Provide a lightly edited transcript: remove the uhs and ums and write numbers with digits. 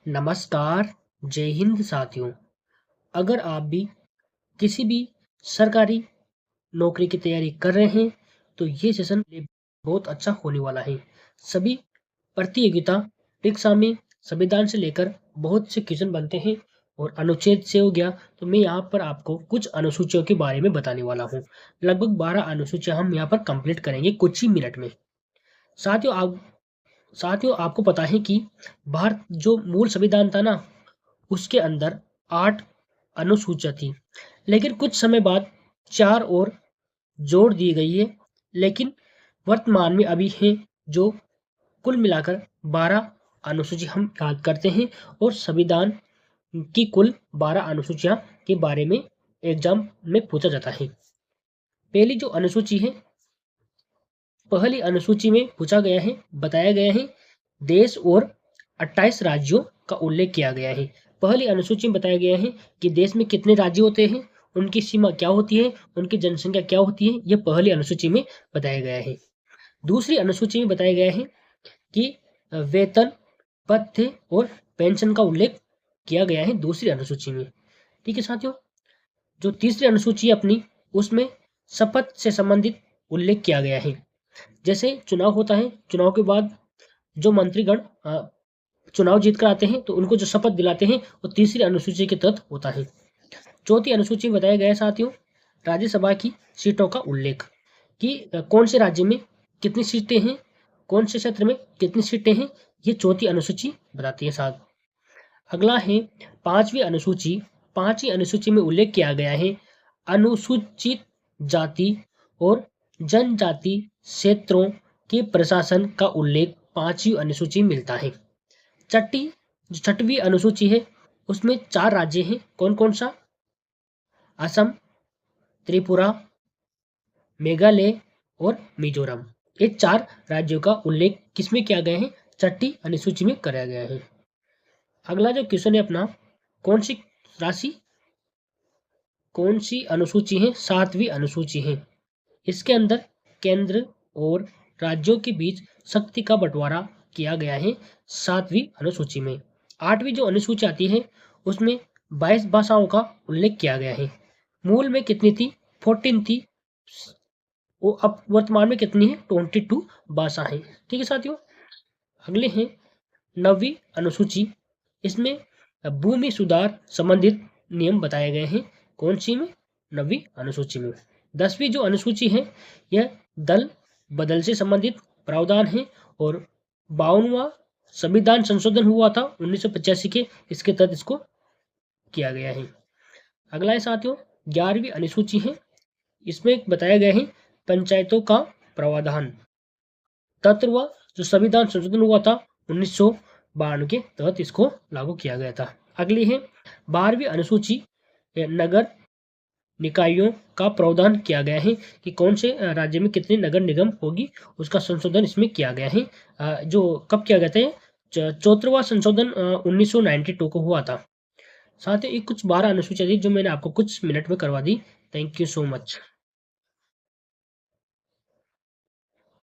नमस्कार, जय हिंद साथियों। अगर आप भी किसी भी सरकारी नौकरी की तैयारी कर रहे हैं, तो ये सेशन बहुत अच्छा होने वाला है। सभी प्रतियोगिता परीक्षा में संविधान से लेकर बहुत से क्वेश्चन बनते हैं और अनुच्छेद से हो गया, तो मैं यहाँ पर आपको कुछ अनुसूचियों के बारे में बताने वाला हूँ। लगभग 12 अनुसूचियाँ हम यहाँ पर कंप्लीट करेंगे कुछ ही मिनट में। साथियों आप साथियों आपको पता है कि भारत जो मूल संविधान था ना, उसके अंदर 8 अनुसूचियाँ थी, लेकिन कुछ समय बाद 4 और जोड़ दी गई है। लेकिन वर्तमान में अभी है जो कुल मिलाकर 12 अनुसूची हम याद करते हैं और संविधान की कुल 12 अनुसूचियाँ के बारे में एग्जाम में पूछा जाता है। पहली जो अनुसूची है, पहली अनुसूची में पूछा गया है, बताया गया है देश और 28 राज्यों का उल्लेख किया गया है। पहली अनुसूची में बताया गया है कि देश में कितने राज्य होते हैं, उनकी सीमा क्या होती है, उनकी जनसंख्या क्या होती है, यह पहली अनुसूची में बताया गया है। दूसरी अनुसूची में बताया गया है कि वेतन, भत्ते और पेंशन का उल्लेख किया गया है दूसरी अनुसूची में। ठीक है साथियों, जो तीसरी अनुसूची है अपनी, उसमें शपथ से संबंधित उल्लेख किया गया है। जैसे चुनाव होता है, चुनाव के बाद जो मंत्रीगण चुनाव जीत कर आते हैं, तो उनको जो शपथ दिलाते हैं वो तीसरी अनुसूची के तहत होता है। चौथी अनुसूची में बताया गया है साथियों राज्यसभा की सीटों का उल्लेख, कि कौन से राज्य में कितनी सीटें हैं, कौन से क्षेत्र में कितनी सीटें हैं, ये चौथी अनुसूची बताती है साथ। अगला है पांचवी अनुसूची। पांचवी अनुसूची में उल्लेख किया गया है अनुसूचित जाति और जनजाति क्षेत्रों के प्रशासन का उल्लेख पांचवी अनुसूची में मिलता है। छठवीं अनुसूची है, उसमें 4 राज्य हैं। कौन कौन सा? असम, त्रिपुरा, मेघालय और मिजोरम। ये 4 राज्यों का उल्लेख किसमें किया गया है? छठी अनुसूची में कराया गया है। अगला जो क्वेश्चन है अपना, कौन सी राशि, कौन सी अनुसूची है? 7वीं अनुसूची है। इसके अंदर केंद्र और राज्यों के बीच शक्ति का बंटवारा किया गया है 7वीं अनुसूची में। 8वीं जो अनुसूची आती है, उसमें 22 भाषाओं का उल्लेख किया गया है। मूल में कितनी थी? 14 थी, वो अब वर्तमान में कितनी है? 22 भाषा है। ठीक है साथियों, अगले हैं 9वीं अनुसूची। इसमें भूमि सुधार संबंधित नियम बताए गए हैं। कौन सी में? 9वीं अनुसूची में। 10वीं जो अनुसूची है, यह दल बदल से संबंधित प्रावधान है और 52वां संविधान संशोधन हुआ था 1985 के, इसके तहत इसको किया गया है। अगला है साथियों 11वीं अनुसूची है। इसमें बताया गया है पंचायतों का प्रावधान। तत्व जो संविधान संशोधन हुआ था 1992 के तहत इसको लागू किया गया था। अगली है 12वीं अनुसूची। नगर निकायों का प्रावधान किया गया है कि कौन से राज्य में कितनी नगर निगम होगी, उसका संशोधन इसमें किया गया है। जो कब किया गया था? 74वां संशोधन 1992 को हुआ था। साथ ही कुछ 12 अनुसूचियां थी जो मैंने आपको कुछ मिनट में करवा दी। Thank you so much.